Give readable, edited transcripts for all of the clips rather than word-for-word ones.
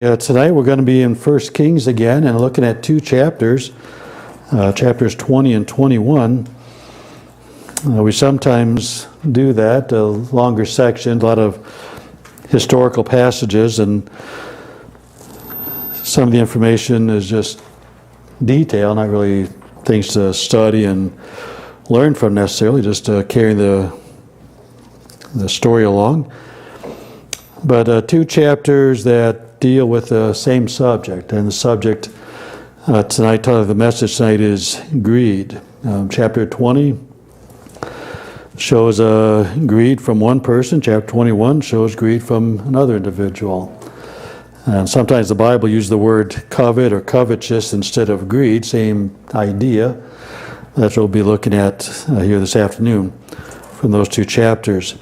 Tonight we're going to be in 1 Kings again and looking at two chapters, chapters 20 and 21. We sometimes do that, longer sections, a lot of historical passages, and some of the information is just detail, not really things to study and learn from necessarily, just carrying the story along. But two chapters that deal with the same subject, and the subject tonight, the message tonight is greed. Chapter 20 shows greed from one person. Chapter 21 shows greed from another individual. And sometimes the Bible uses the word covet or covetous instead of greed, same idea. That's what we'll be looking at here this afternoon from those two chapters.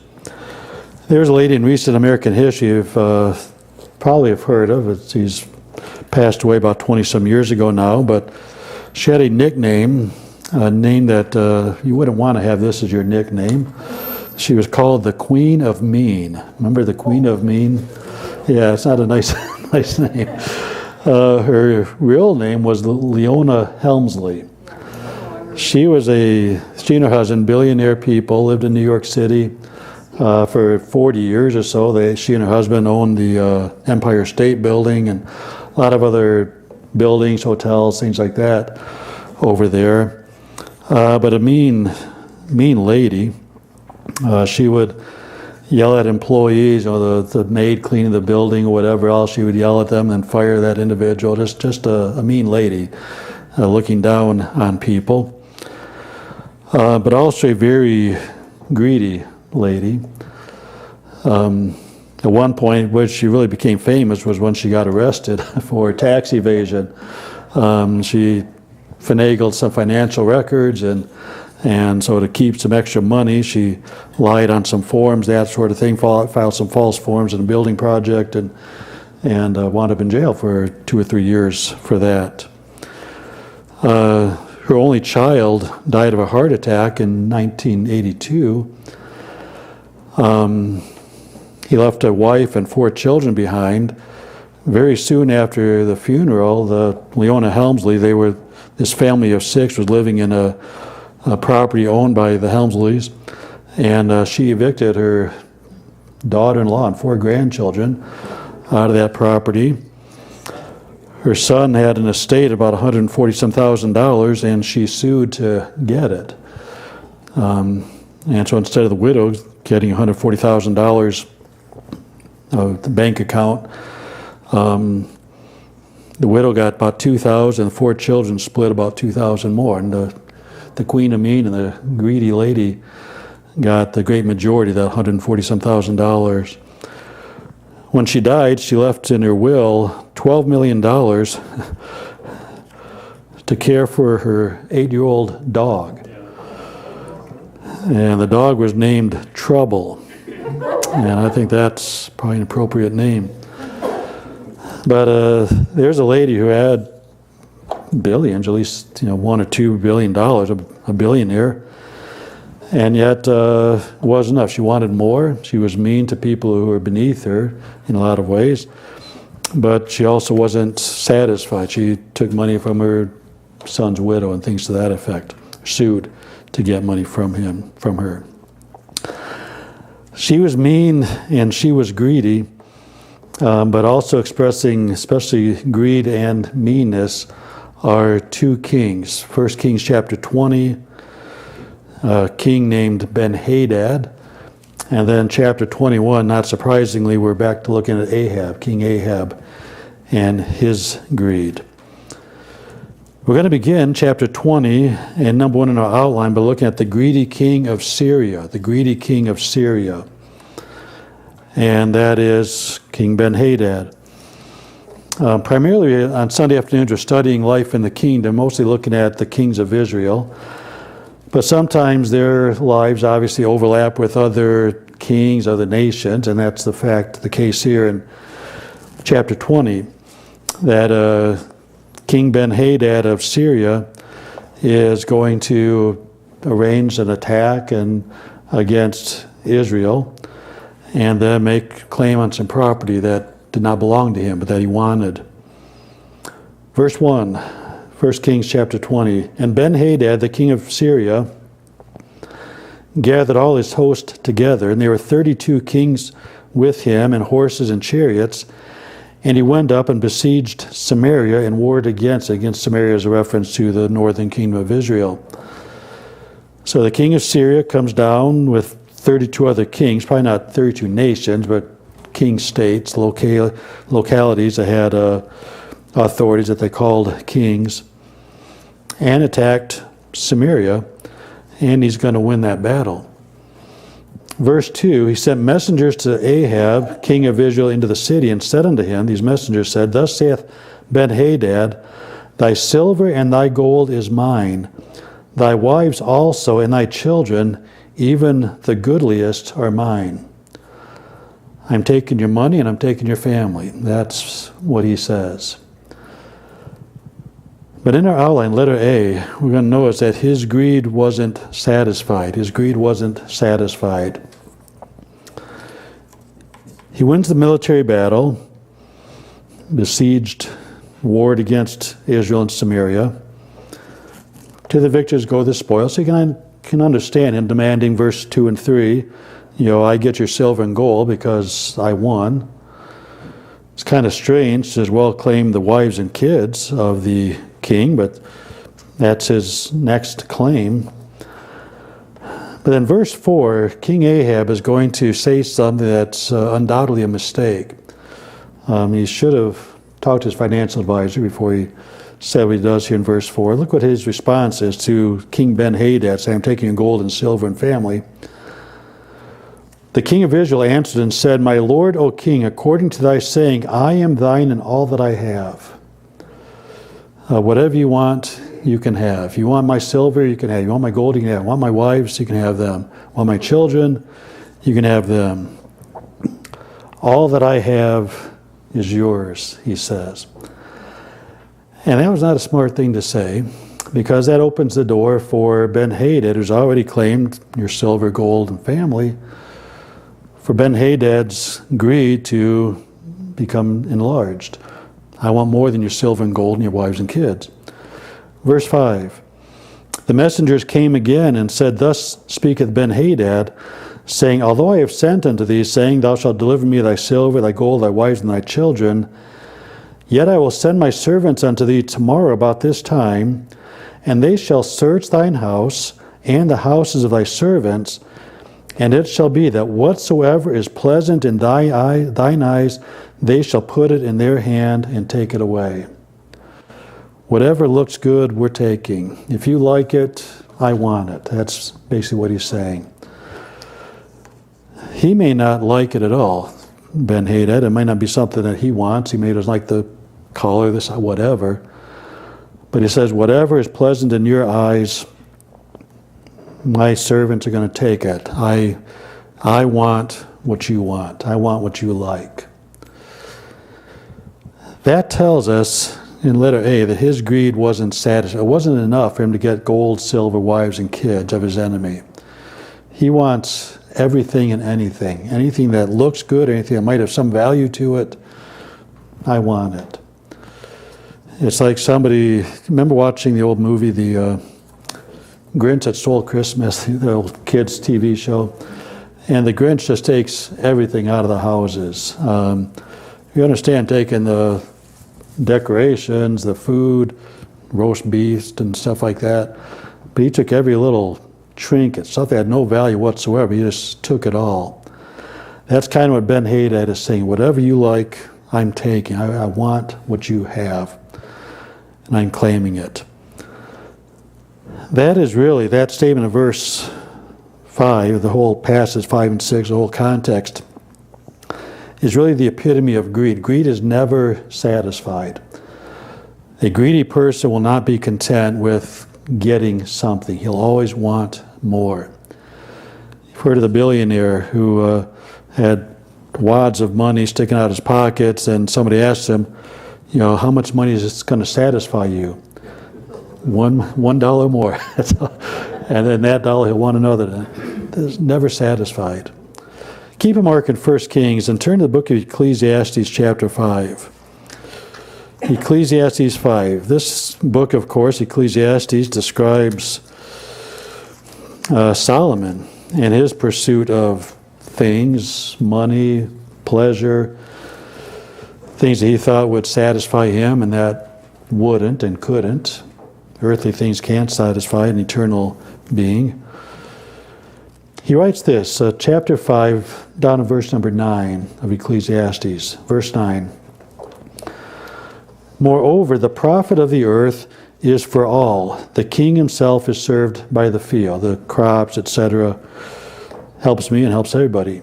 There's a lady in recent American history you've probably have heard of. She's passed away about 20-some years ago now, but she had a nickname, a name that you wouldn't want to have this as your nickname. She was called the Queen of Mean. Remember the Queen of Mean? Yeah, it's not a nice name. Her real name was Leona Helmsley. She and her husband, billionaire people, lived in New York City. For 40 years or so, she and her husband owned the Empire State Building and a lot of other buildings, hotels, things like that over there. But a mean lady. She would yell at employees, the maid cleaning the building or whatever else. She would yell at them and fire that individual. Just a mean lady, looking down on people. But also a very greedy lady. At one point, where she really became famous was when she got arrested for tax evasion. She finagled some financial records, and so to keep some extra money, she lied on some forms, that sort of thing, filed some false forms in a building project, and wound up in jail for 2 or 3 years for that. Her only child died of a heart attack in 1982. He left a wife and 4 children behind. Very soon after the funeral, Leona Helmsley, this family of 6 was living in a property owned by the Helmsleys, and she evicted her daughter-in-law and 4 grandchildren out of that property. Her son had an estate of about $140,000, and she sued to get it. And so instead of the widow getting $140,000 of the bank account, the widow got about $2,000, and the 4 children split about $2,000 more. And the Queen of Mean and the greedy lady got the great majority of that $140,000. When she died, she left in her will $12 million to care for her 8-year-old dog. And the dog was named Trouble. And I think that's probably an appropriate name. But there's a lady who had billions, at least $1 or $2 billion, a billionaire. And yet it wasn't enough. She wanted more. She was mean to people who were beneath her in a lot of ways. But she also wasn't satisfied. She took money from her son's widow and things to that effect, sued to get money from her. She was mean and she was greedy, but also expressing especially greed and meanness are 2 kings. 1 Kings chapter 20, a king named Ben-Hadad, and then chapter 21, not surprisingly, we're back to looking at Ahab, King Ahab, and his greed. We're going to begin chapter 20, and number 1 in our outline, by looking at the greedy king of Syria, and that is King Ben-Hadad. Primarily on Sunday afternoons, we're studying life in the kingdom, mostly looking at the kings of Israel, but sometimes their lives obviously overlap with other kings, other nations, and that's the case here in chapter 20, that King Ben-Hadad of Syria is going to arrange an attack against Israel and then make claim on some property that did not belong to him, but that he wanted. Verse 1, 1 Kings chapter 20. And Ben-Hadad, the king of Syria, gathered all his host together, and there were 32 kings with him, and horses and chariots. And he went up and besieged Samaria and warred against Samaria is a reference to the northern kingdom of Israel. So the king of Syria comes down with 32 other kings, probably not 32 nations, but king states, localities that had authorities that they called kings, and attacked Samaria, and he's going to win that battle. Verse 2, he sent messengers to Ahab, king of Israel, into the city, and said unto him, these messengers said, Thus saith Ben-Hadad, Thy silver and thy gold is mine, thy wives also and thy children, even the goodliest, are mine. I'm taking your money and I'm taking your family. That's what he says. But in our outline, letter A, we're going to notice that his greed wasn't satisfied. His greed wasn't satisfied. He wins the military battle, besieged, warred against Israel and Samaria. To the victors go the spoil. So you can understand him demanding verse 2 and 3, I get your silver and gold because I won. It's kind of strange to as well claim the wives and kids of the king, but that's his next claim. But in verse 4, King Ahab is going to say something that's undoubtedly a mistake. He should have talked to his financial advisor before he said what he does here in verse 4. Look what his response is to King Ben-Hadad, saying, I'm taking your gold and silver and family. The king of Israel answered and said, My lord, O king, according to thy saying, I am thine and all that I have. Whatever you want, you can have. You want my silver, you can have. You want my gold, you can have. You want my wives, you can have them. You want my children, you can have them. All that I have is yours, he says. And that was not a smart thing to say, because that opens the door for Ben-Hadad, who's already claimed your silver, gold, and family, for Ben-Hadad's greed to become enlarged. I want more than your silver and gold and your wives and kids. Verse 5, the messengers came again and said, Thus speaketh Ben-Hadad, saying, Although I have sent unto thee, saying, Thou shalt deliver me thy silver, thy gold, thy wives, and thy children, yet I will send my servants unto thee tomorrow about this time, and they shall search thine house and the houses of thy servants, and it shall be that whatsoever is pleasant in thine eyes, they shall put it in their hand and take it away. Whatever looks good, we're taking. If you like it, I want it. That's basically what he's saying. He may not like it at all, Ben-Hadad. It might not be something that he wants. He may just like the color, this, whatever. But he says, whatever is pleasant in your eyes, my servants are going to take it. I want what you want. I want what you like. That tells us in letter A that his greed wasn't satisfied. It wasn't enough for him to get gold, silver, wives, and kids of his enemy. He wants everything and anything. Anything that looks good, anything that might have some value to it, I want it. It's like somebody, remember watching the old movie, the Grinch That Stole Christmas, the old kids' TV show? And the Grinch just takes everything out of the houses. You understand taking the decorations, the food, roast beef and stuff like that, but he took every little trinket, stuff that had no value whatsoever. He just took it all. That's kind of what Ben-Hadad is saying. Whatever you like, I'm taking. I want what you have, and I'm claiming it. That is really, that statement of verse 5, the whole passage 5 and 6, the whole context, is really the epitome of greed. Greed is never satisfied. A greedy person will not be content with getting something. He'll always want more. You've heard of the billionaire who had wads of money sticking out his pockets, and somebody asked him, how much money is this going to satisfy you? $1 more. And then that dollar he'll want another. It's never satisfied. Keep a mark in 1 Kings and turn to the book of Ecclesiastes chapter 5. Ecclesiastes 5. This book, of course, Ecclesiastes, describes Solomon and his pursuit of things, money, pleasure, things that he thought would satisfy him and that wouldn't and couldn't. Earthly things can't satisfy an eternal being. He writes this, chapter 5, down in verse number 9 of Ecclesiastes, verse 9. Moreover, the profit of the earth is for all. The king himself is served by the field, the crops, etc. Helps me and helps everybody.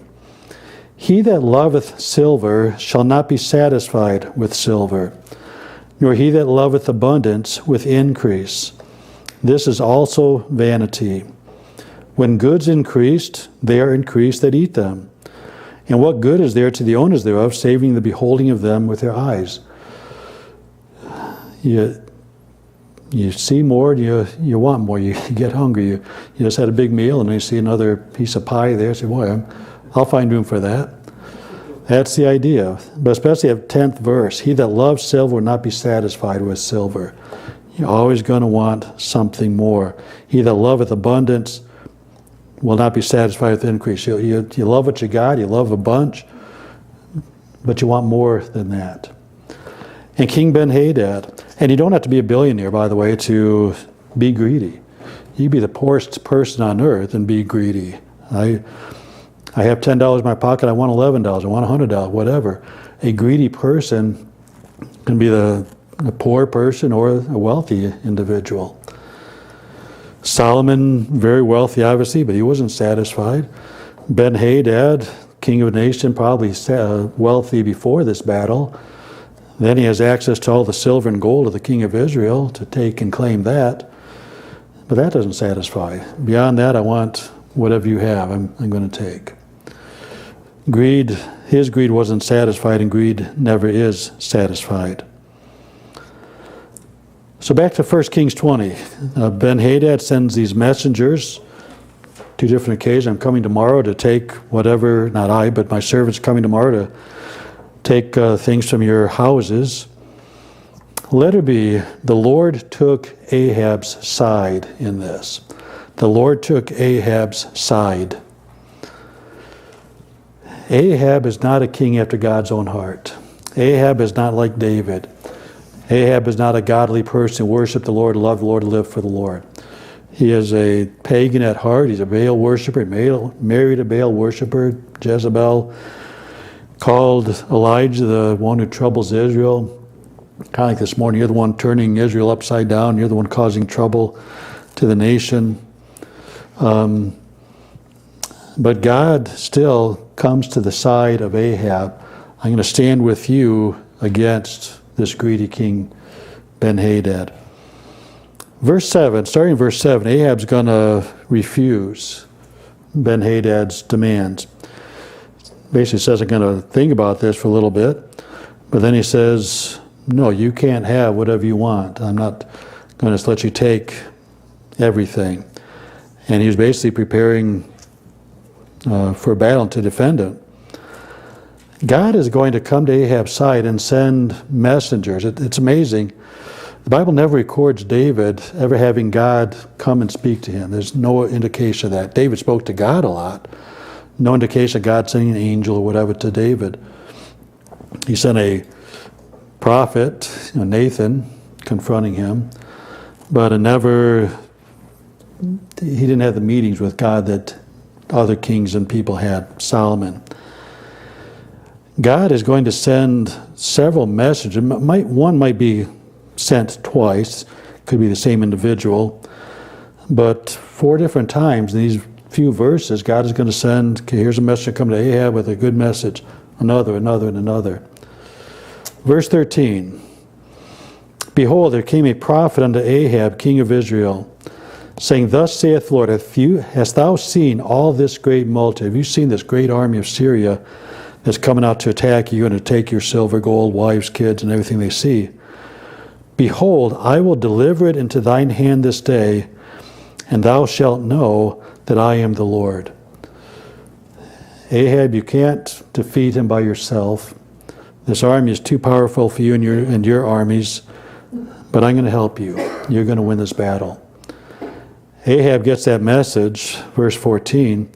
He that loveth silver shall not be satisfied with silver, nor he that loveth abundance with increase. This is also vanity. When goods increased, they are increased that eat them. And what good is there to the owners thereof, saving the beholding of them with their eyes? You see more, you want more, you get hungry. You just had a big meal and you see another piece of pie there, say, boy, I'll find room for that. That's the idea. But especially at 10th verse, he that loves silver will not be satisfied with silver. You're always going to want something more. He that loveth abundance will not be satisfied with increase. You love what you got, you love a bunch, but you want more than that. And King Ben-Hadad, and you don't have to be a billionaire, by the way, to be greedy. You be the poorest person on earth and be greedy. I have $10 in my pocket, I want $11, I want $100, whatever. A greedy person can be a poor person or a wealthy individual. Solomon, very wealthy, obviously, but he wasn't satisfied. Ben-Hadad, king of a nation, probably wealthy before this battle. Then he has access to all the silver and gold of the king of Israel to take and claim that. But that doesn't satisfy. Beyond that, I want whatever you have, I'm going to take. Greed, his greed wasn't satisfied, and greed never is satisfied. So back to 1 Kings 20. Ben-Hadad sends these messengers, 2 different occasions. I'm coming tomorrow to take whatever, not I, but my servants coming tomorrow to take things from your houses. Let it be, the Lord took Ahab's side in this. The Lord took Ahab's side. Ahab is not a king after God's own heart. Ahab is not like David. Ahab is not a godly person who worshiped the Lord, loved the Lord, and lived for the Lord. He is a pagan at heart. He's a Baal worshiper, married a Baal worshiper. Jezebel called Elijah the one who troubles Israel. Kind of like this morning, you're the one turning Israel upside down. You're the one causing trouble to the nation. But God still comes to the side of Ahab. I'm going to stand with you against this greedy king Ben-Hadad. Verse 7, starting in verse 7, Ahab's going to refuse Ben-Hadad's demands. Basically says, I'm going to think about this for a little bit. But then he says, no, you can't have whatever you want. I'm not going to just let you take everything. And he was basically preparing for a battle to defend it. God is going to come to Ahab's side and send messengers. It's amazing. The Bible never records David ever having God come and speak to him. There's no indication of that. David spoke to God a lot. No indication of God sending an angel or whatever to David. He sent a prophet, Nathan, confronting him, but he didn't have the meetings with God that other kings and people had, Solomon. God is going to send several messengers. One might be sent twice, could be the same individual, but 4 different times in these few verses, God is going to send, okay, here's a messenger coming to Ahab with a good message, another, and another. Verse 13, behold, there came a prophet unto Ahab, king of Israel, saying, thus saith the Lord, hast thou seen all this great multitude? Have you seen this great army of Syria that's coming out to attack you and to take your silver, gold, wives, kids, and everything they see? Behold, I will deliver it into thine hand this day, and thou shalt know that I am the Lord. Ahab, you can't defeat him by yourself. This army is too powerful for you and your armies, but I'm going to help you. You're going to win this battle. Ahab gets that message, verse 14,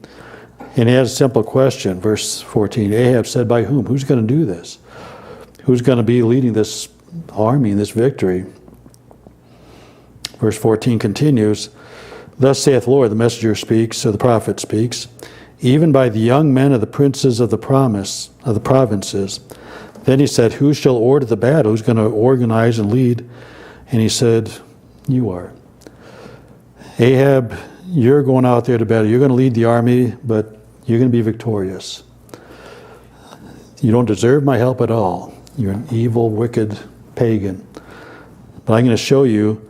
and he has a simple question, verse 14. Ahab said, by whom? Who's going to do this? Who's going to be leading this army in this victory? Verse 14 continues, thus saith the Lord, the messenger speaks, or the prophet speaks, even by the young men of the princes of the provinces. Then he said, who shall order the battle? Who's going to organize and lead? And he said, you are. Ahab, you're going out there to battle. You're going to lead the army, but you're going to be victorious. You don't deserve my help at all. You're an evil, wicked pagan. But I'm going to show you,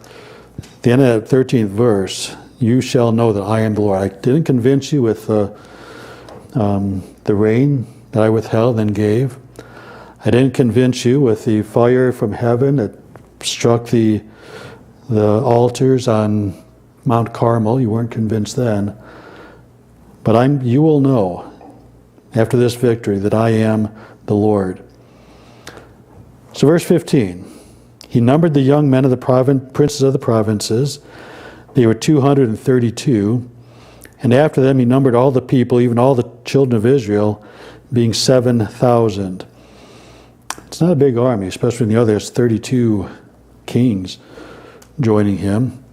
at the end of that 13th verse, you shall know that I am the Lord. I didn't convince you with the rain that I withheld and gave. I didn't convince you with the fire from heaven that struck the altars on Mount Carmel. You weren't convinced then. But you will know after this victory that I am the Lord. So verse 15. He numbered the young men of the princes of the provinces. They were 232. And after them he numbered all the people, even all the children of Israel, being 7,000. It's not a big army, especially when the others, 32 kings joining him.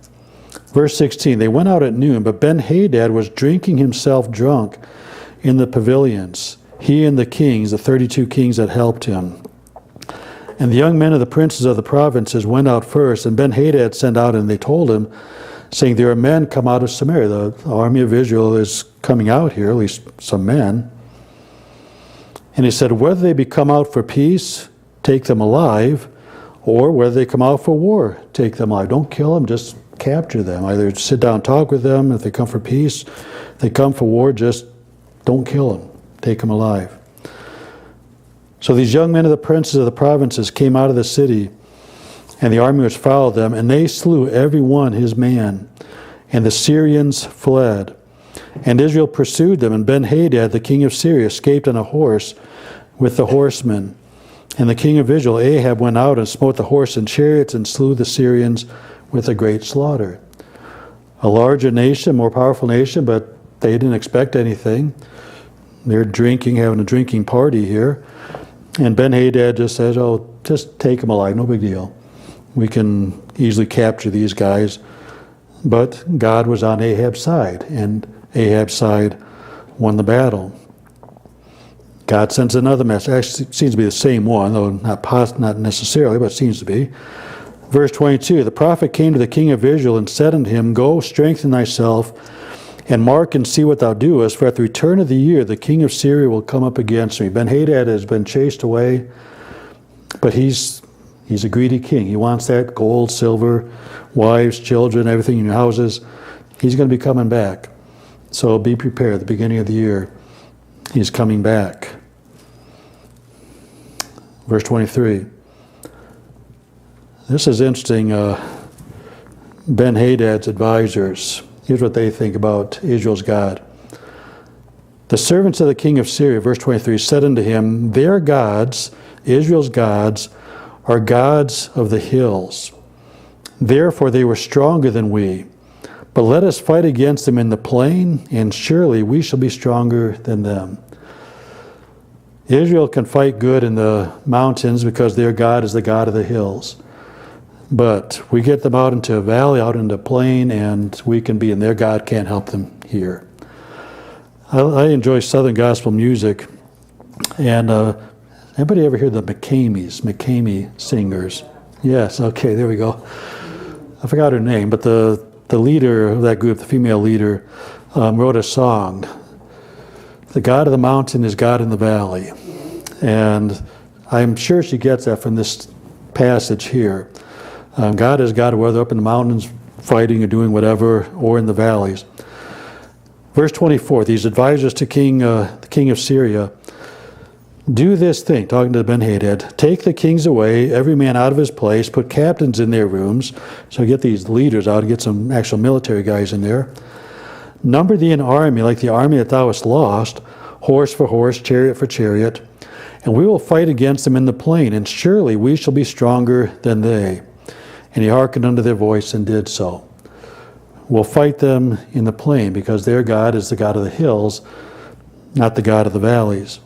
Verse 16, they went out at noon, but Ben-Hadad was drinking himself drunk in the pavilions, he and the kings, the 32 kings that helped him. And the young men of the princes of the provinces went out first, and Ben-Hadad sent out, and they told him, saying, there are men come out of Samaria. The army of Israel is coming out here, at least some men. And he said, whether they be come out for peace, take them alive, or whether they come out for war, take them alive. Don't kill them, just capture them. Either sit down and talk with them. If they come for peace, if they come for war, just don't kill them. Take them alive. So these young men of the princes of the provinces came out of the city, and the army which followed them, and they slew every one his man. And the Syrians fled. And Israel pursued them, and Ben-Hadad, the king of Syria, escaped on a horse with the horsemen. And the king of Israel, Ahab, went out and smote the horse and chariots and slew the Syrians with a great slaughter. A larger nation, more powerful nation, but they didn't expect anything. They're drinking, having a drinking party here. And Ben-Hadad just says, oh, just take them alive, no big deal. We can easily capture these guys. But God was on Ahab's side, and Ahab's side won the battle. God sends another message. Actually, it seems to be the same one, though not necessarily, but it seems to be. Verse 22, the prophet came to the king of Israel and said unto him, go, strengthen thyself, and mark and see what thou doest, for at the return of the year the king of Syria will come up against me. Ben-Hadad has been chased away, but he's a greedy king. He wants that gold, silver, wives, children, everything in your houses. He's going to be coming back. So be prepared. At the beginning of the year, he's coming back. Verse 23. This is interesting. Ben-Hadad's advisors. Here's what they think about Israel's God. The servants of the king of Syria, verse 23, said unto him, their gods, Israel's gods, are gods of the hills. Therefore they were stronger than we. But let us fight against them in the plain, and surely we shall be stronger than them. Israel can fight good in the mountains because their God is the God of the hills. But we get them out into a valley, out into a plain, and we can be, and their God can't help them here. I enjoy Southern gospel music, and anybody ever hear the McCamey singers? Yes, okay, there we go. I forgot her name, but the leader of that group, the female leader, wrote a song. The God of the mountain is God in the valley. And I'm sure she gets that from this passage here. God is God, whether up in the mountains fighting or doing whatever, or in the valleys. Verse 24, these advisors to the king of Syria, do this thing, talking to Ben-Hadad, take the kings away, every man out of his place, put captains in their rooms, so get these leaders out, get some actual military guys in there. Number thee an army like the army that thou hast lost, horse for horse, chariot for chariot, and we will fight against them in the plain, and surely we shall be stronger than they. And he hearkened unto their voice and did so. We'll fight them in the plain because their God is the God of the hills, not the God of the valleys.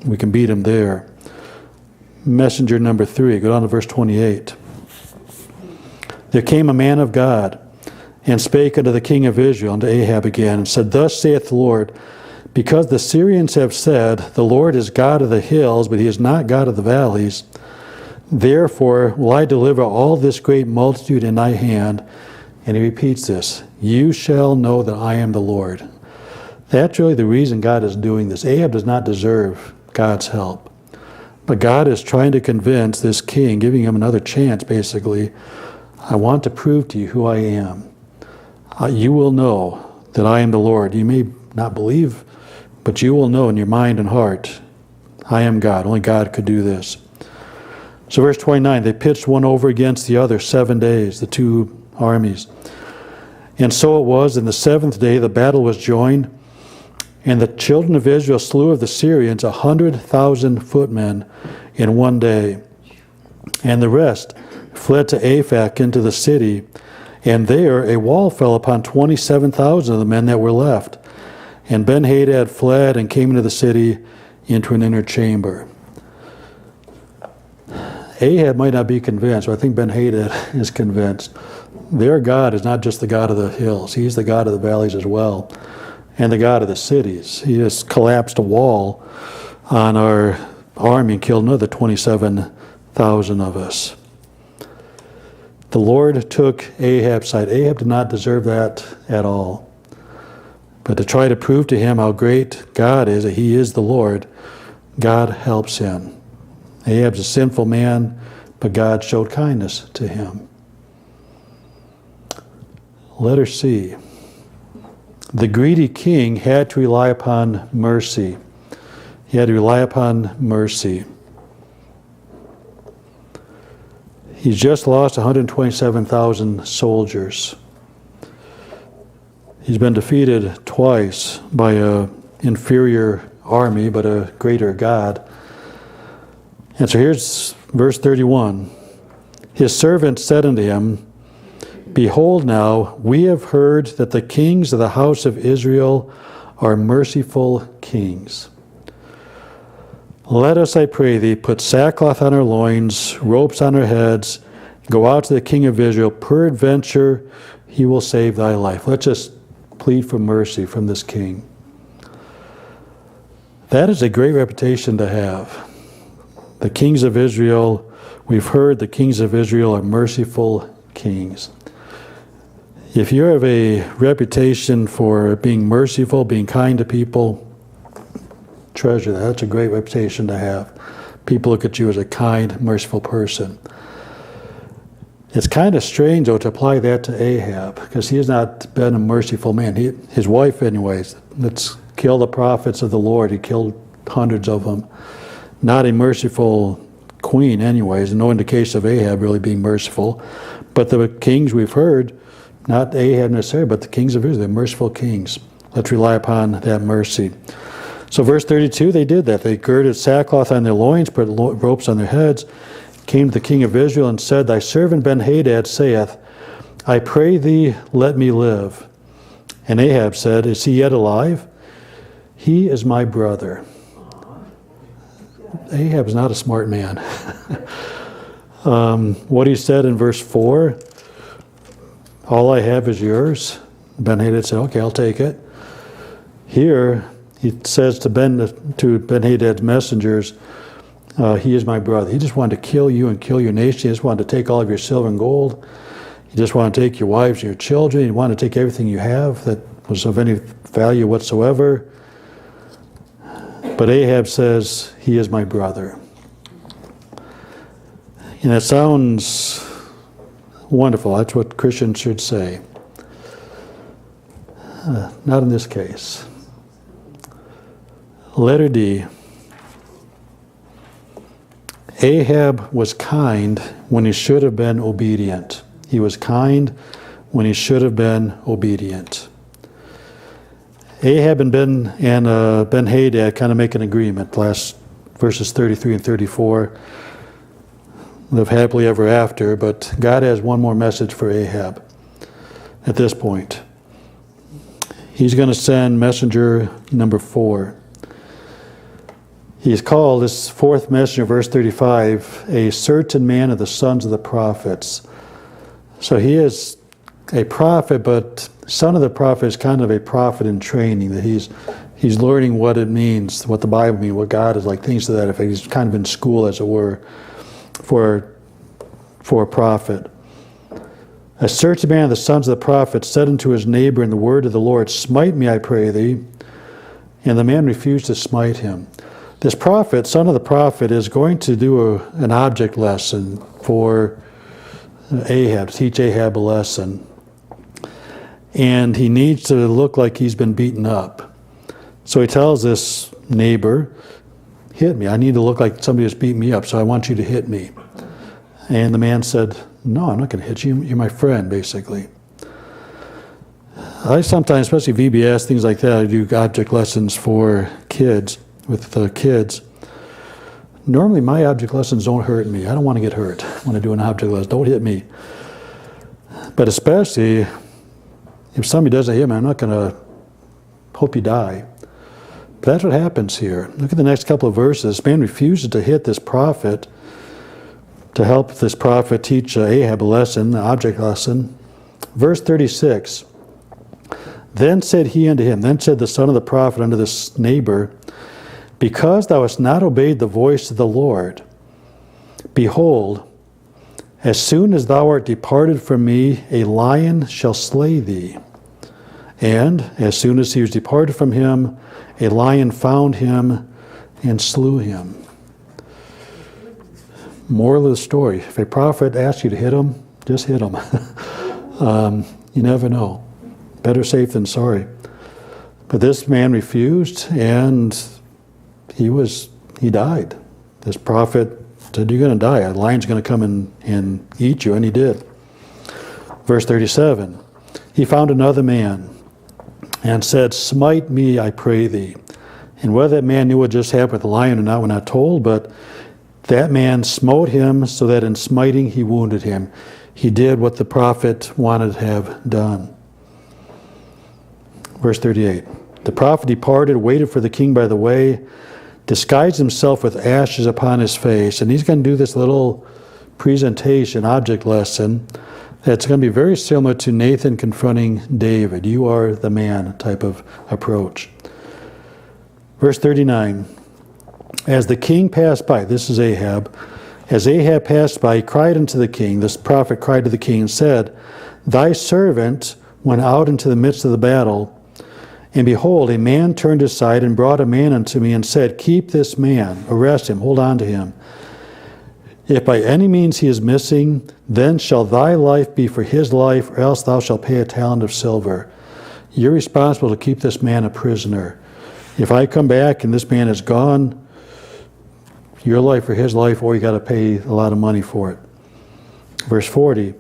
We can beat them there. Messenger number 3, go down to verse 28. There came a man of God, and spake unto the king of Israel, unto Ahab again, and said, Thus saith the Lord, because the Syrians have said, The Lord is God of the hills, but he is not God of the valleys, therefore will I deliver all this great multitude in thy hand. And he repeats this, You shall know that I am the Lord. That's really the reason God is doing this. Ahab does not deserve God's help. But God is trying to convince this king, giving him another chance, basically. I want to prove to you who I am. You will know that I am the Lord. You may not believe, but you will know in your mind and heart, I am God. Only God could do this. So verse 29, they pitched one over against the other 7 days, the two armies. And so it was, in the 7th day the battle was joined, and the children of Israel slew of the Syrians 100,000 footmen in 1 day. And the rest fled to Aphek into the city, and there a wall fell upon 27,000 of the men that were left. And Ben-Hadad fled and came into the city into an inner chamber. Ahab might not be convinced, but I think Ben-Hadad is convinced. Their God is not just the God of the hills. He's the God of the valleys as well, and the God of the cities. He just collapsed a wall on our army and killed another 27,000 of us. The Lord took Ahab's side. Ahab did not deserve that at all. But to try to prove to him how great God is, that he is the Lord, God helps him. Ahab's a sinful man, but God showed kindness to him. Letter C. The greedy king had to rely upon mercy. He had to rely upon mercy. He's just lost 127,000 soldiers. He's been defeated twice by an inferior army, but a greater God. And so here's verse 31. His servant said unto him, Behold now, we have heard that the kings of the house of Israel are merciful kings. Let us, I pray thee, put sackcloth on our loins, ropes on our heads, go out to the king of Israel. Peradventure he will save thy life. Let's just plead for mercy from this king. That is a great reputation to have. The kings of Israel, we've heard the kings of Israel are merciful kings. If you have a reputation for being merciful, being kind to people, treasure that. That's a great reputation to have. People look at you as a kind, merciful person. It's kind of strange, though, to apply that to Ahab, because he has not been a merciful man. His wife, anyways, let's kill the prophets of the Lord. He killed hundreds of them. Not a merciful queen, anyways. No indication of Ahab really being merciful. But the kings we've heard, not Ahab necessarily, but the kings of Israel, they're merciful kings. Let's rely upon that mercy. So verse 32, they did that. They girded sackcloth on their loins, put ropes on their heads, came to the king of Israel and said, Thy servant Ben-Hadad saith, I pray thee, let me live. And Ahab said, Is he yet alive? He is my brother. Ahab is not a smart man. What he said in verse 4, all I have is yours. Ben-Hadad said, okay, I'll take it. Here, he says to Ben-Hadad's messengers, he is my brother. He just wanted to kill you and kill your nation. He just wanted to take all of your silver and gold. He just wanted to take your wives and your children. He wanted to take everything you have that was of any value whatsoever. But Ahab says, he is my brother. And that sounds wonderful. That's what Christians should say. Not in this case. Letter D. Ahab was kind when he should have been obedient. He was kind when he should have been obedient. Ahab and Ben-Hadad kind of make an agreement. Last verses 33 and 34. Live happily ever after, but God has one more message for Ahab at this point. He's going to send messenger number 4. He's called, this fourth messenger, verse 35, a certain man of the sons of the prophets. So he is a prophet, but son of the prophet is kind of a prophet in training, that he's learning what it means, what the Bible means, what God is like, things to that effect. He's kind of in school, as it were, for a prophet. A certain man of the sons of the prophets said unto his neighbor in the word of the Lord, Smite me, I pray thee. And the man refused to smite him. This prophet, son of the prophet, is going to do an object lesson for Ahab, to teach Ahab a lesson. And he needs to look like he's been beaten up. So he tells this neighbor, hit me. I need to look like somebody has beat me up, so I want you to hit me. And the man said, no, I'm not going to hit you. You're my friend, basically. I sometimes, especially VBS, things like that, I do object lessons for kids, with the kids. Normally, my object lessons don't hurt me. I don't want to get hurt when I do an object lesson. Don't hit me. But especially, if somebody doesn't hit me, I'm not going to hope you die. But that's what happens here. Look at the next couple of verses. This man refuses to hit this prophet, to help this prophet teach Ahab a lesson, an object lesson. Verse 36, Then said he unto him, then said the son of the prophet unto this neighbor, Because thou hast not obeyed the voice of the Lord, behold, as soon as thou art departed from me, a lion shall slay thee. And as soon as he was departed from him, a lion found him and slew him. Moral of the story, if a prophet asks you to hit him, just hit him. You never know. Better safe than sorry. But this man refused, and he died. This prophet said, you're going to die. A lion's going to come and eat you, and he did. Verse 37, he found another man and said, Smite me, I pray thee. And whether that man knew what just happened with the lion or not, we're not told, but that man smote him so that in smiting he wounded him. He did what the prophet wanted to have done. Verse 38, the prophet departed, waited for the king by the way, disguised himself with ashes upon his face, and he's going to do this little presentation, object lesson, that's going to be very similar to Nathan confronting David. You are the man type of approach. Verse 39, as the king passed by, this is Ahab, as Ahab passed by, he cried unto the king, this prophet cried to the king and said, Thy servant went out into the midst of the battle, and behold, a man turned aside and brought a man unto me and said, Keep this man, arrest him, hold on to him. If by any means he is missing, then shall thy life be for his life, or else thou shalt pay a talent of silver. You're responsible to keep this man a prisoner. If I come back and this man is gone, your life or his life, or you got to pay a lot of money for it. Verse 40,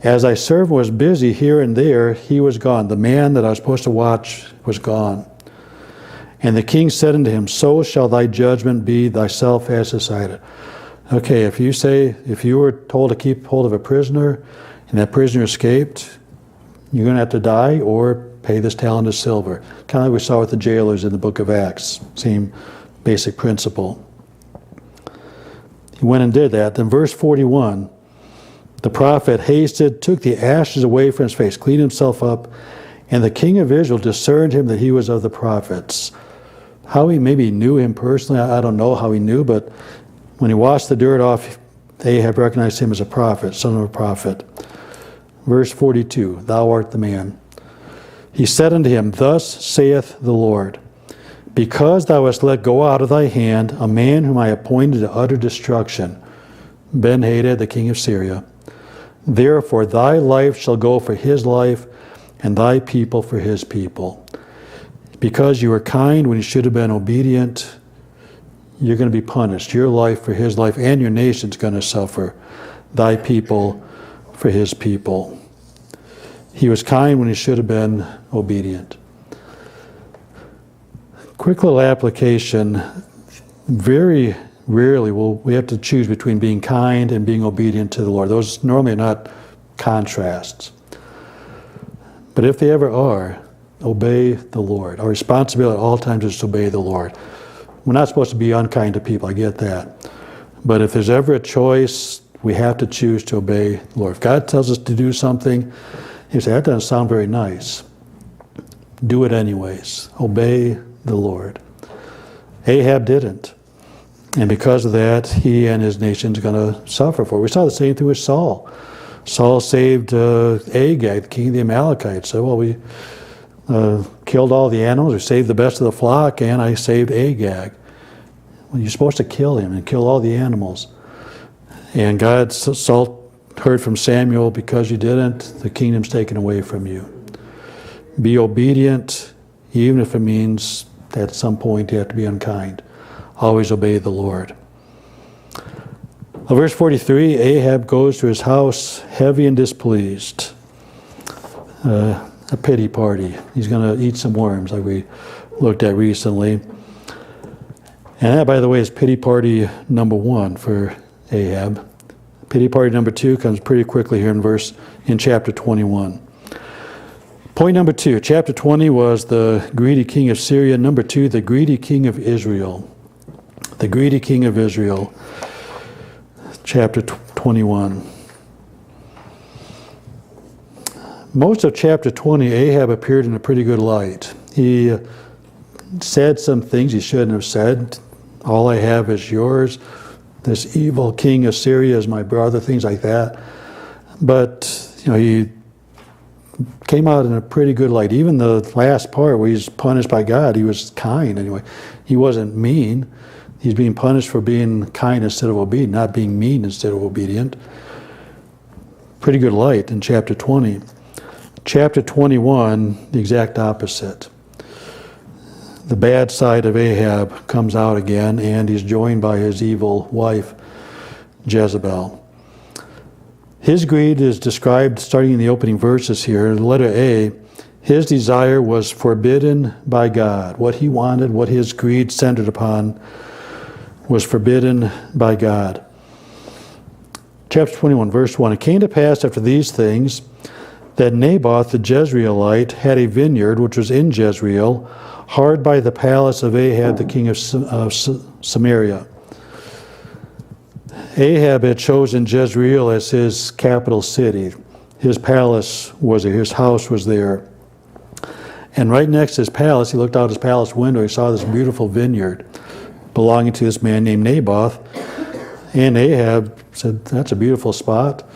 as thy servant was busy here and there, he was gone. The man that I was supposed to watch was gone. And the king said unto him, So shall thy judgment be, thyself hast decided. Okay, if you were told to keep hold of a prisoner, and that prisoner escaped, you're going to have to die or pay this talent of silver. Kind of like we saw with the jailers in the book of Acts. Same basic principle. He went and did that. Then verse 41, the prophet hasted, took the ashes away from his face, cleaned himself up, and the king of Israel discerned him that he was of the prophets. How he maybe knew him personally, I don't know how he knew, but when he washed the dirt off, Ahab recognized him as a prophet, son of a prophet. Verse 42, thou art the man. He said unto him, Thus saith the Lord, because thou hast let go out of thy hand a man whom I appointed to utter destruction, Ben-Hadad, the king of Syria. Therefore thy life shall go for his life, and thy people for his people. Because you were kind when you should have been obedient, you're going to be punished. Your life for his life, and your nation's going to suffer. Thy people for his people. He was kind when he should have been obedient. Quick little application. Very rarely will we have to choose between being kind and being obedient to the Lord. Those normally are not contrasts. But if they ever are, obey the Lord. Our responsibility at all times is to obey the Lord. We're not supposed to be unkind to people, I get that. But if there's ever a choice, we have to choose to obey the Lord. If God tells us to do something, you say, that doesn't sound very nice. Do it anyways. Obey the Lord. Ahab didn't. And because of that, he and his nation's going to suffer for it. We saw the same thing with Saul. Saul saved Agag, the king of the Amalekites. So, well, we killed all the animals, we saved the best of the flock, and I saved Agag. Well, you're supposed to kill him and kill all the animals. And Saul heard from Samuel, because you didn't, the kingdom's taken away from you. Be obedient, even if it means that at some point you have to be unkind. Always obey the Lord. Verse 43, Ahab goes to his house heavy and displeased. A pity party. He's going to eat some worms like we looked at recently. And that, by the way, is pity party number 1 for Ahab. Pity party number 2 comes pretty quickly here in chapter 21. Point number 2, chapter 20 was the greedy king of Syria. Number 2, the greedy king of Israel. The greedy king of Israel. Chapter 21. Most of chapter 20, Ahab appeared in a pretty good light. He said some things he shouldn't have said. All I have is yours. This evil king of Syria is my brother, things like that. But, he came out in a pretty good light. Even the last part where he's punished by God, he was kind anyway. He wasn't mean. He's being punished for being kind instead of obedient, not being mean instead of obedient. Pretty good light in chapter 20. Chapter 21, the exact opposite. The bad side of Ahab comes out again, and he's joined by his evil wife, Jezebel. His greed is described starting in the opening verses here. Letter A, his desire was forbidden by God. What he wanted, what his greed centered upon, was forbidden by God. Chapter 21, verse 1, it came to pass after these things that Naboth the Jezreelite had a vineyard which was in Jezreel, hard by the palace of Ahab the king of Samaria. Ahab had chosen Jezreel as his capital city. His palace was there, his house was there. And right next to his palace, he looked out his palace window, he saw this beautiful vineyard belonging to this man named Naboth. And Ahab said, that's a beautiful spot.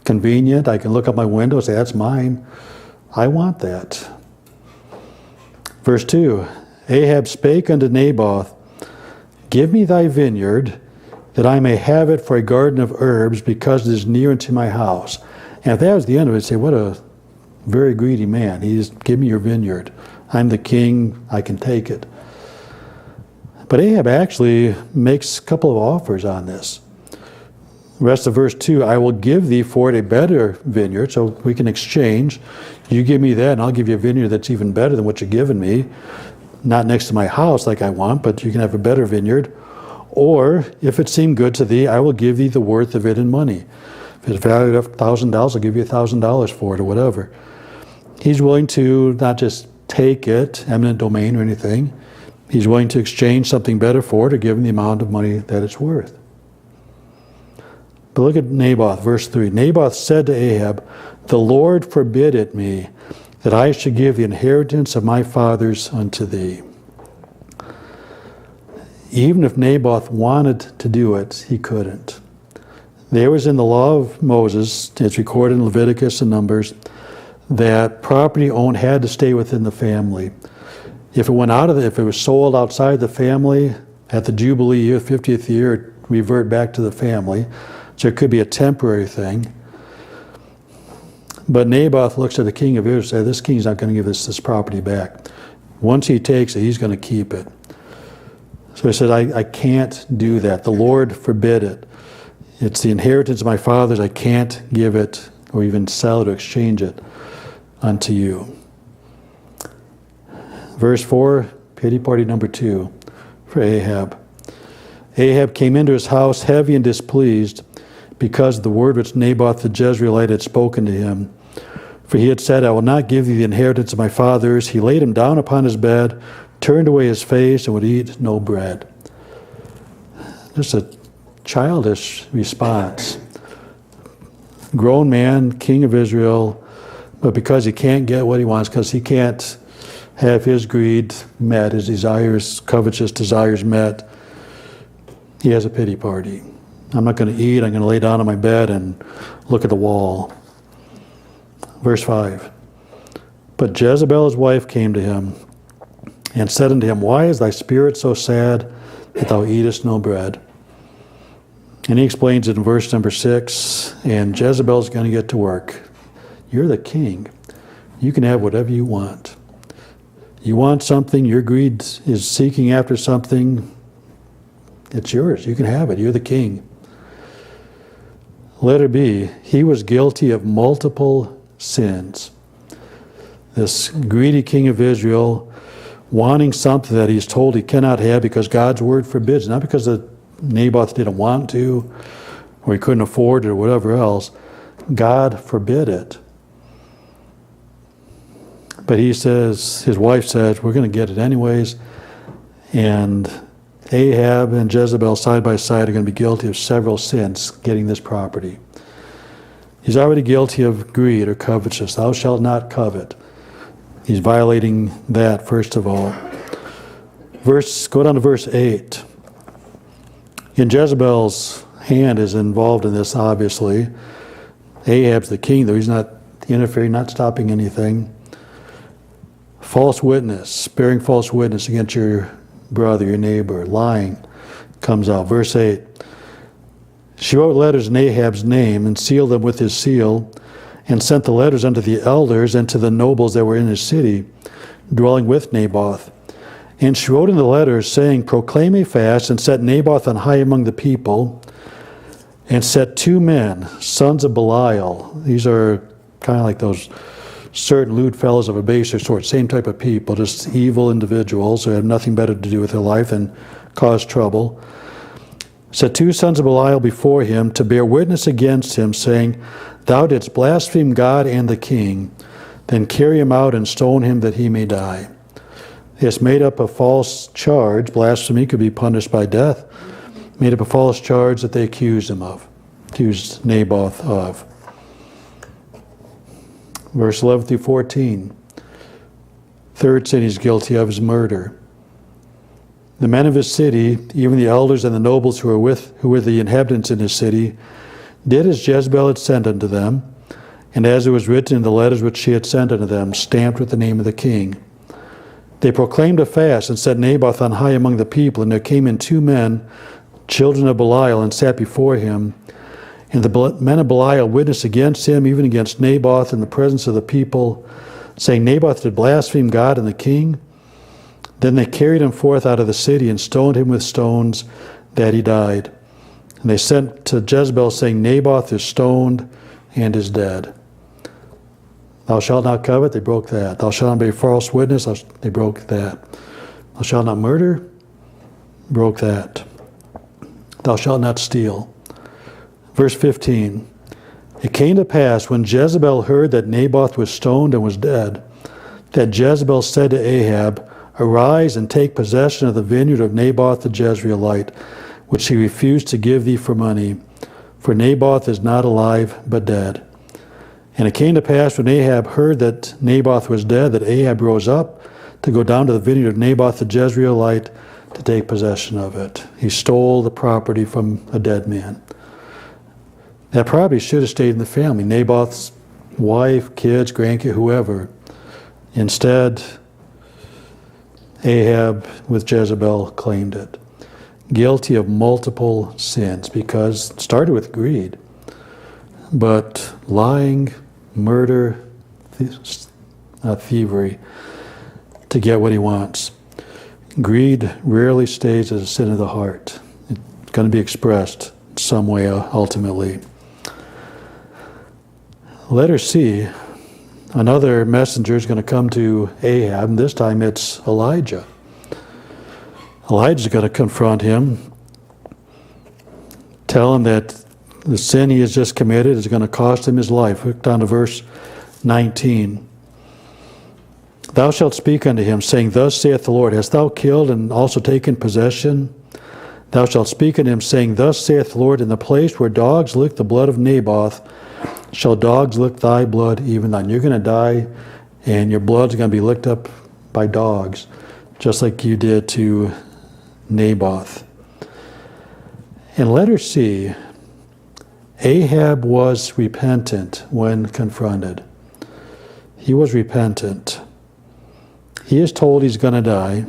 Convenient. I can look up my window and say, that's mine. I want that. Verse 2, Ahab spake unto Naboth, give me thy vineyard, that I may have it for a garden of herbs, because it is near unto my house. And if that was the end of it, I'd say, what a very greedy man. He's, give me your vineyard. I'm the king. I can take it. But Ahab actually makes a couple of offers on this. The rest of verse 2, I will give thee for it a better vineyard, so we can exchange. You give me that, and I'll give you a vineyard that's even better than what you're giving me. Not next to my house like I want, but you can have a better vineyard. Or, if it seem good to thee, I will give thee the worth of it in money. If it's valued at $1,000, I'll give you $1,000 for it, or whatever. He's willing to not just take it, eminent domain or anything. He's willing to exchange something better for it, or give him the amount of money that it's worth. But look at Naboth, verse 3. Naboth said to Ahab, the Lord forbid it me, that I should give the inheritance of my fathers unto thee. Even if Naboth wanted to do it, he couldn't. There was in the law of Moses, it's recorded in Leviticus and Numbers, that property owned had to stay within the family. If it went if it was sold outside the family at the Jubilee year, 50th year, it revert back to the family. So it could be a temporary thing. But Naboth looks at the king of Israel and says, this king's not going to give this property back. Once he takes it, he's going to keep it. So he said, I can't do that. The Lord forbid it. It's the inheritance of my fathers. I can't give it or even sell it or exchange it unto you. Verse 4, Pity party number 2 for Ahab. Ahab came into his house heavy and displeased because of the word which Naboth the Jezreelite had spoken to him. For he had said, I will not give thee the inheritance of my fathers. He laid him down upon his bed, turned away his face, and would eat no bread. Just a childish response. Grown man, king of Israel, but because he can't get what he wants, because he can't have his greed met, his desires, covetous desires met, he has a pity party. I'm not going to eat, I'm going to lay down on my bed and look at the wall. Verse 5. But Jezebel his wife came to him and said unto him, Why is thy spirit so sad that thou eatest no bread? And he explains it in verse number 6, and Jezebel's going to get to work. You're the king. You can have whatever you want. You want something, your greed is seeking after something, it's yours. You can have it. You're the king. Letter B, he was guilty of multiple sins. This greedy king of Israel wanting something that he's told he cannot have because God's word forbids, not because Naboth didn't want to or he couldn't afford it or whatever else. God forbid it. But he says, his wife says, we're going to get it anyways. And Ahab and Jezebel side by side are going to be guilty of several sins getting this property. He's already guilty of greed or covetousness. Thou shalt not covet. He's violating that, first of all. Go down to verse 8. And Jezebel's hand is involved in this, obviously. Ahab's the king, though. He's not interfering, not stopping anything. False witness, bearing false witness against your brother, your neighbor, lying, comes out. Verse 8. She wrote letters in Ahab's name and sealed them with his seal, and sent the letters unto the elders and to the nobles that were in his city, dwelling with Naboth. And she wrote in the letters, saying, Proclaim a fast, and set Naboth on high among the people, and set 2 men, sons of Belial. These are kind of like those certain lewd fellows of a baser sort, same type of people, just evil individuals who have nothing better to do with their life than cause trouble. Set 2 sons of Belial before him to bear witness against him, saying, Thou didst blaspheme God and the king. Then carry him out and stone him that he may die. He has made up a false charge. Blasphemy could be punished by death. Made up a false charge that they accused Naboth of. Verse 11 through 14. Third sin he's guilty of is murder. The men of his city, even the elders and the nobles who were the inhabitants in his city, did as Jezebel had sent unto them, and as it was written in the letters which she had sent unto them, stamped with the name of the king. They proclaimed a fast, and set Naboth on high among the people, and there came in 2 men, children of Belial, and sat before him. And the men of Belial witnessed against him, even against Naboth, in the presence of the people, saying, Naboth did blaspheme God and the king. Then they carried him forth out of the city, and stoned him with stones, that he died. And they sent to Jezebel, saying, Naboth is stoned and is dead. Thou shalt not covet, they broke that. Thou shalt not bear false witness, they broke that. Thou shalt not murder, broke that. Thou shalt not steal. Verse 15. It came to pass, when Jezebel heard that Naboth was stoned and was dead, that Jezebel said to Ahab, Arise and take possession of the vineyard of Naboth the Jezreelite, which he refused to give thee for money. For Naboth is not alive, but dead. And it came to pass, when Ahab heard that Naboth was dead, that Ahab rose up to go down to the vineyard of Naboth the Jezreelite to take possession of it. He stole the property from a dead man. That property should have stayed in the family. Naboth's wife, kids, grandkids, whoever. Instead, Ahab with Jezebel claimed it. Guilty of multiple sins, because it started with greed. But lying, murder, thievery to get what he wants. Greed rarely stays as a sin of the heart. It's going to be expressed in some way ultimately. Letter C, another messenger is going to come to Ahab, and this time it's Elijah. Elijah's going to confront him, tell him that the sin he has just committed is going to cost him his life. Look down to verse 19. Thou shalt speak unto him, saying, Thus saith the Lord, Hast thou killed and also taken possession? Thou shalt speak unto him, saying, Thus saith the Lord, In the place where dogs lick the blood of Naboth, shall dogs lick thy blood even thine. You're going to die, and your blood's going to be licked up by dogs, just like you did to Naboth. And letter C, Ahab was repentant when confronted. He was repentant. He is told he's going to die,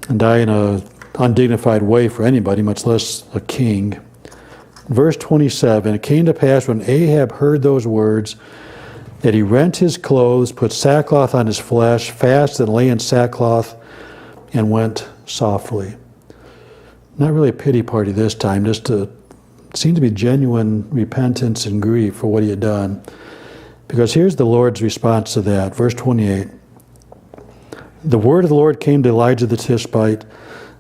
and die in an undignified way for anybody, much less a king. Verse 27, It came to pass when Ahab heard those words, that he rent his clothes, put sackcloth on his flesh, fasted and lay in sackcloth, and went softly. Not really a pity party this time, just seemed to be genuine repentance and grief for what he had done. Because here's the Lord's response to that. Verse 28. The word of the Lord came to Elijah the Tishbite,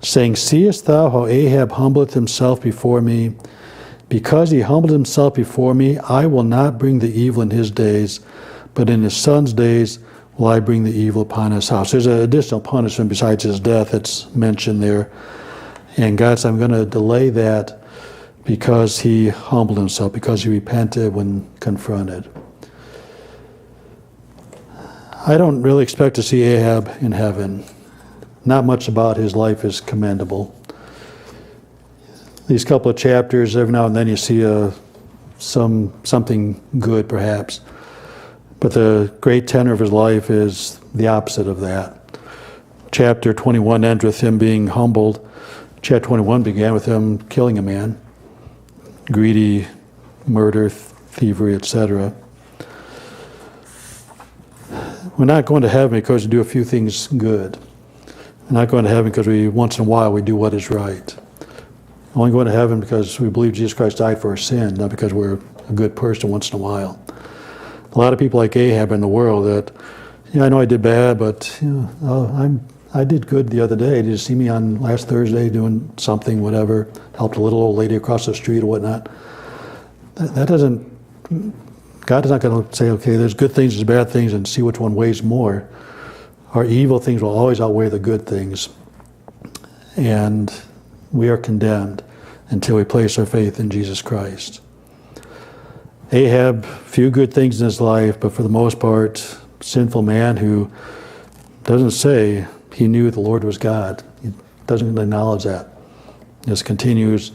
saying, Seest thou how Ahab humbleth himself before me? Because he humbled himself before me, I will not bring the evil in his days, but in his son's days will I bring the evil upon his house. There's an additional punishment besides his death that's mentioned there. And God said, I'm going to delay that because he humbled himself, because he repented when confronted. I don't really expect to see Ahab in heaven. Not much about his life is commendable. These couple of chapters, every now and then you see something good, perhaps. But the great tenor of his life is the opposite of that. Chapter 21 ends with him being humbled. Chapter 21 began with him killing a man. Greedy, murder, thievery, etc. We're not going to heaven because we do a few things good. We're not going to heaven because once in a while we do what is right. We're only going to heaven because we believe Jesus Christ died for our sin, not because we're a good person once in a while. A lot of people like Ahab in the world that, I know I did bad, but I did good the other day. Did you see me on last Thursday doing something, whatever, helped a little old lady across the street or whatnot? That doesn't, God is not going to say, okay, there's good things, there's bad things, and see which one weighs more. Our evil things will always outweigh the good things. And we are condemned until we place our faith in Jesus Christ. Ahab, few good things in his life, but for the most part, sinful man who doesn't say he knew the Lord was God. He doesn't acknowledge that. Just continues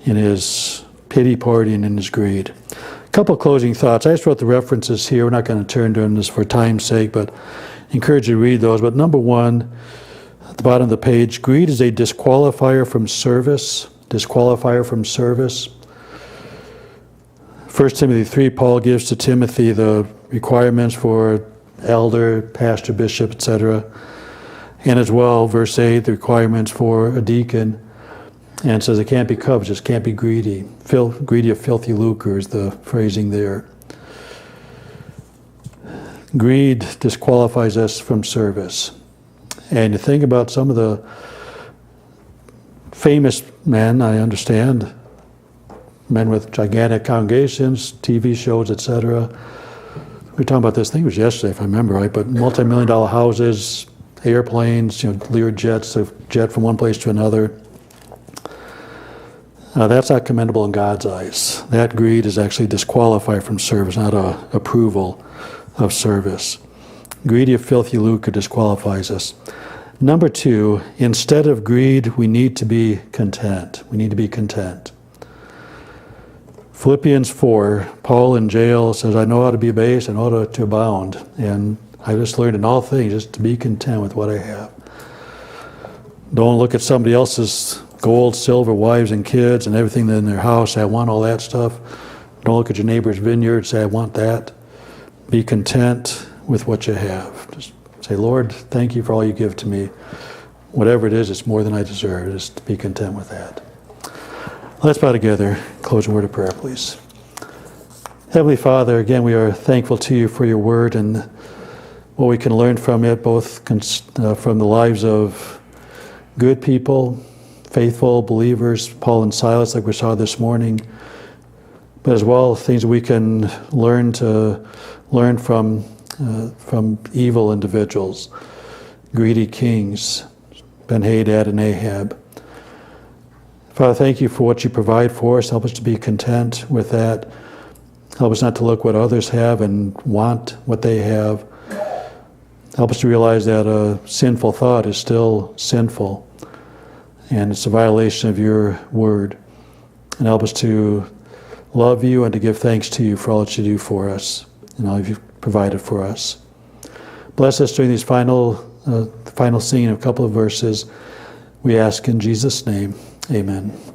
in his pity party and in his greed. A couple of closing thoughts. I just wrote the references here. We're not going to turn to them just for time's sake, but I encourage you to read those. But number one, at the bottom of the page, greed is a disqualifier from service. Disqualifier from service. 1 Timothy 3, Paul gives to Timothy the requirements for elder, pastor, bishop, etc. And as well, verse 8, the requirements for a deacon. And it says it can't be covetous, can't be greedy. Greedy of filthy lucre is the phrasing there. Greed disqualifies us from service. And you think about some of the famous men, I understand, men with gigantic congregations, TV shows, etc. We were talking about this, I think it was yesterday if I remember right, but multi-million-dollar houses, airplanes, Lear jets, a jet from one place to another. That's not commendable in God's eyes. That greed is actually disqualified from service, not approval of service. Greedy of filthy lucre disqualifies us. Number two, instead of greed, we need to be content. We need to be content. Philippians 4, Paul in jail says, I know how to be abased and how to abound. And I just learned in all things just to be content with what I have. Don't look at somebody else's gold, silver, wives and kids and everything in their house. Say, I want all that stuff. Don't look at your neighbor's vineyard. Say, I want that. Be content with what you have. Just say, Lord, thank you for all you give to me. Whatever it is, it's more than I deserve. Just be content with that. Let's bow together. Closing word of prayer, please. Heavenly Father, again, we are thankful to you for your word and what we can learn from it, both from the lives of good people, faithful believers, Paul and Silas, like we saw this morning, but as well things we can learn from evil individuals, greedy kings, Ben-Hadad and Ahab. Father, thank you for what you provide for us. Help us to be content with that. Help us not to look what others have and want what they have. Help us to realize that a sinful thought is still sinful, and it's a violation of your word. And help us to love you and to give thanks to you for all that you do for us and all you've provided for us. Bless us during these final singing of a couple of verses. We ask in Jesus' name, amen.